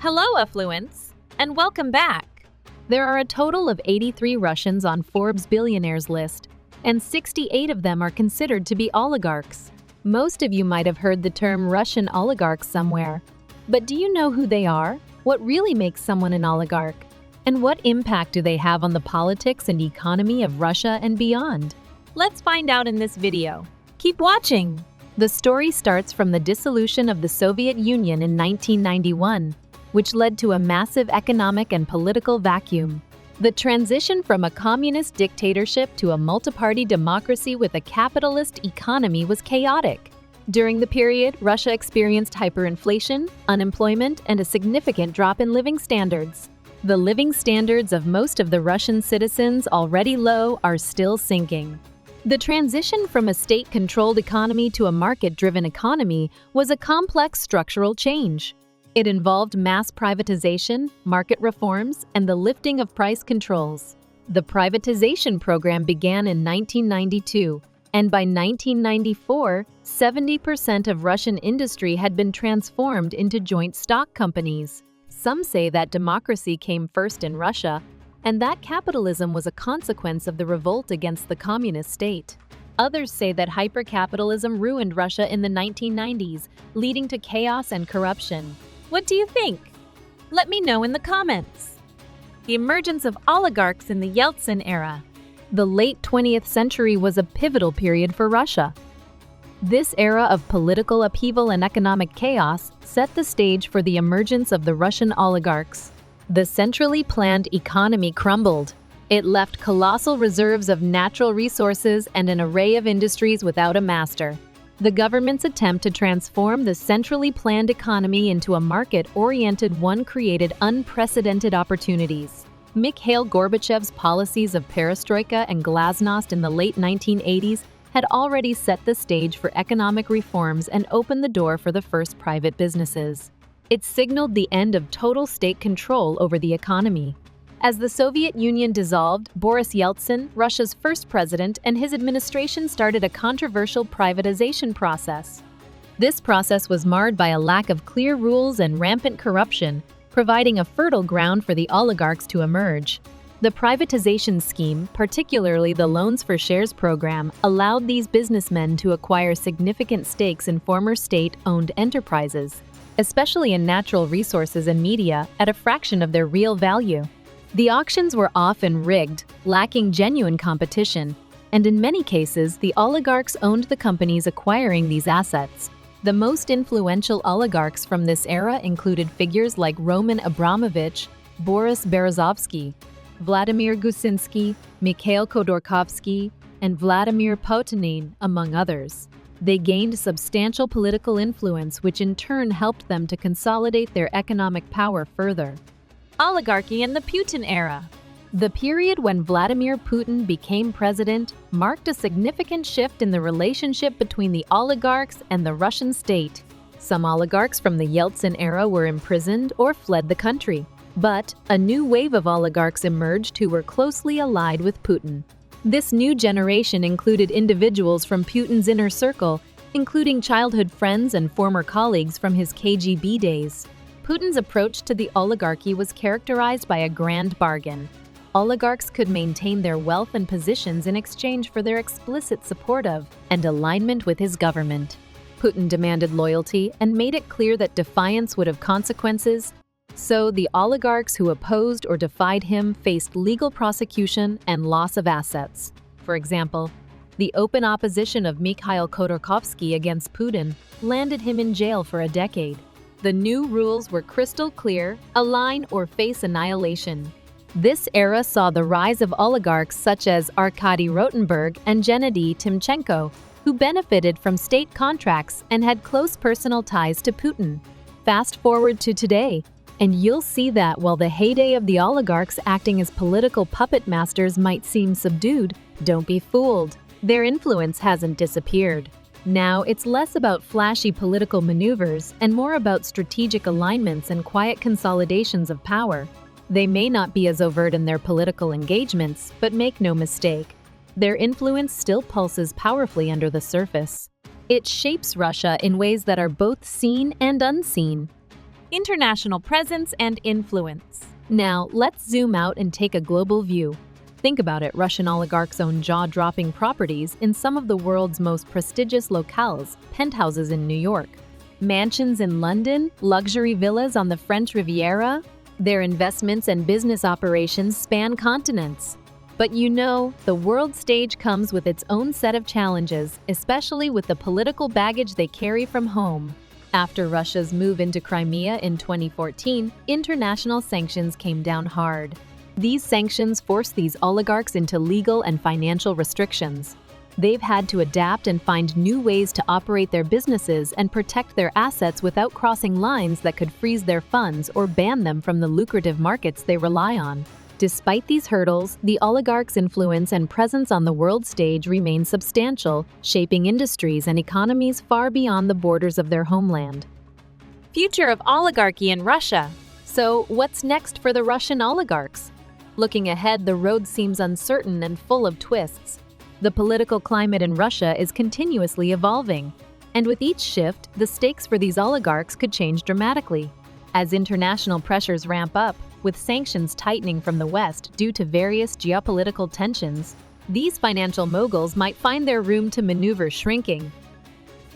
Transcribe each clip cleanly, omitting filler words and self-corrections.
Hello, affluents, and welcome back. There are a total of 83 Russians on Forbes' billionaires list, and 68 of them are considered to be oligarchs. Most of you might have heard the term Russian oligarchs somewhere. But do you know who they are? What really makes someone an oligarch? And what impact do they have on the politics and economy of Russia and beyond? Let's find out in this video. Keep watching! The story starts from the dissolution of the Soviet Union in 1991, which led to a massive economic and political vacuum. The transition from a communist dictatorship to a multi-party democracy with a capitalist economy was chaotic. During the period, Russia experienced hyperinflation, unemployment, and a significant drop in living standards. The living standards of most of the Russian citizens, already low, are still sinking. The transition from a state-controlled economy to a market-driven economy was a complex structural change. It involved mass privatization, market reforms, and the lifting of price controls. The privatization program began in 1992, and by 1994, 70% of Russian industry had been transformed into joint stock companies. Some say that democracy came first in Russia, and that capitalism was a consequence of the revolt against the communist state. Others say that hypercapitalism ruined Russia in the 1990s, leading to chaos and corruption. What do you think? Let me know in the comments. The emergence of oligarchs in the Yeltsin era. The late 20th century was a pivotal period for Russia. This era of political upheaval and economic chaos set the stage for the emergence of the Russian oligarchs. The centrally planned economy crumbled. It left colossal reserves of natural resources and an array of industries without a master. The government's attempt to transform the centrally planned economy into a market-oriented one created unprecedented opportunities. Mikhail Gorbachev's policies of perestroika and glasnost in the late 1980s had already set the stage for economic reforms and opened the door for the first private businesses. It signaled the end of total state control over the economy. As the Soviet Union dissolved, Boris Yeltsin, Russia's first president, and his administration started a controversial privatization process. This process was marred by a lack of clear rules and rampant corruption, providing a fertile ground for the oligarchs to emerge. The privatization scheme, particularly the loans for shares program, allowed these businessmen to acquire significant stakes in former state-owned enterprises, especially in natural resources and media, at a fraction of their real value. The auctions were often rigged, lacking genuine competition, and in many cases, the oligarchs owned the companies acquiring these assets. The most influential oligarchs from this era included figures like Roman Abramovich, Boris Berezovsky, Vladimir Gusinsky, Mikhail Khodorkovsky, and Vladimir Potanin, among others. They gained substantial political influence, which in turn helped them to consolidate their economic power further. Oligarchy in the Putin era. The period when Vladimir Putin became president marked a significant shift in the relationship between the oligarchs and the Russian state. Some oligarchs from the Yeltsin era were imprisoned or fled the country, but a new wave of oligarchs emerged who were closely allied with Putin. This new generation included individuals from Putin's inner circle, including childhood friends and former colleagues from his KGB days. Putin's approach to the oligarchy was characterized by a grand bargain. Oligarchs could maintain their wealth and positions in exchange for their explicit support of and alignment with his government. Putin demanded loyalty and made it clear that defiance would have consequences, so the oligarchs who opposed or defied him faced legal prosecution and loss of assets. For example, the open opposition of Mikhail Khodorkovsky against Putin landed him in jail for a decade. The new rules were crystal clear: align or face annihilation. This era saw the rise of oligarchs such as Arkady Rotenberg and Gennady Timchenko, who benefited from state contracts and had close personal ties to Putin. Fast forward to today, and you'll see that while the heyday of the oligarchs acting as political puppet masters might seem subdued, don't be fooled. Their influence hasn't disappeared. Now, it's less about flashy political maneuvers and more about strategic alignments and quiet consolidations of power. They may not be as overt in their political engagements, but make no mistake, their influence still pulses powerfully under the surface. It shapes Russia in ways that are both seen and unseen. international presence and influence. Now, let's zoom out and take a global view. Think about it, Russian oligarchs own jaw-dropping properties in some of the world's most prestigious locales, penthouses in New York, mansions in London, luxury villas on the French Riviera. Their investments and business operations span continents. But you know, the world stage comes with its own set of challenges, especially with the political baggage they carry from home. After Russia's move into Crimea in 2014, international sanctions came down hard. These sanctions forced these oligarchs into legal and financial restrictions. They've had to adapt and find new ways to operate their businesses and protect their assets without crossing lines that could freeze their funds or ban them from the lucrative markets they rely on. Despite these hurdles, the oligarchs' influence and presence on the world stage remain substantial, shaping industries and economies far beyond the borders of their homeland. Future of oligarchy in Russia. So, what's next for the Russian oligarchs? Looking ahead, the road seems uncertain and full of twists. The political climate in Russia is continuously evolving, and with each shift, the stakes for these oligarchs could change dramatically. As international pressures ramp up, with sanctions tightening from the West due to various geopolitical tensions, these financial moguls might find their room to maneuver shrinking.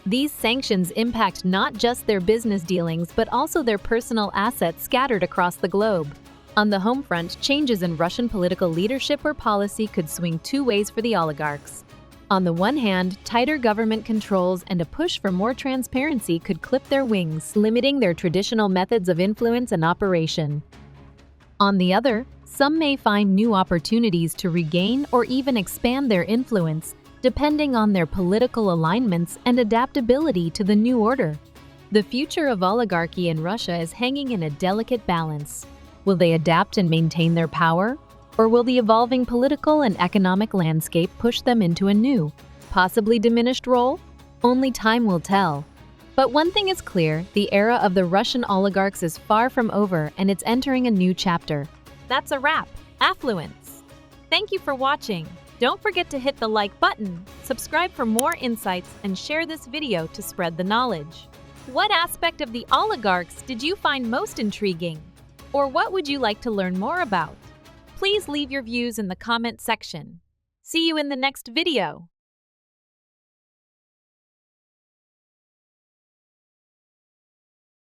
These sanctions impact not just their business dealings but also their personal assets scattered across the globe. On the home front, changes in Russian political leadership or policy could swing two ways for the oligarchs. On the one hand, tighter government controls and a push for more transparency could clip their wings, limiting their traditional methods of influence and operation. On the other, some may find new opportunities to regain or even expand their influence, depending on their political alignments and adaptability to the new order. The future of oligarchy in Russia is hanging in a delicate balance. Will they adapt and maintain their power? Or will the evolving political and economic landscape push them into a new, possibly diminished role? Only time will tell. But one thing is clear, the era of the Russian oligarchs is far from over and it's entering a new chapter. That's a wrap. Affluence. Thank you for watching. Don't forget to hit the like button, subscribe for more insights, and share this video to spread the knowledge. What aspect of the oligarchs did you find most intriguing? Or what would you like to learn more about? Please leave your views in the comment section. See you in the next video.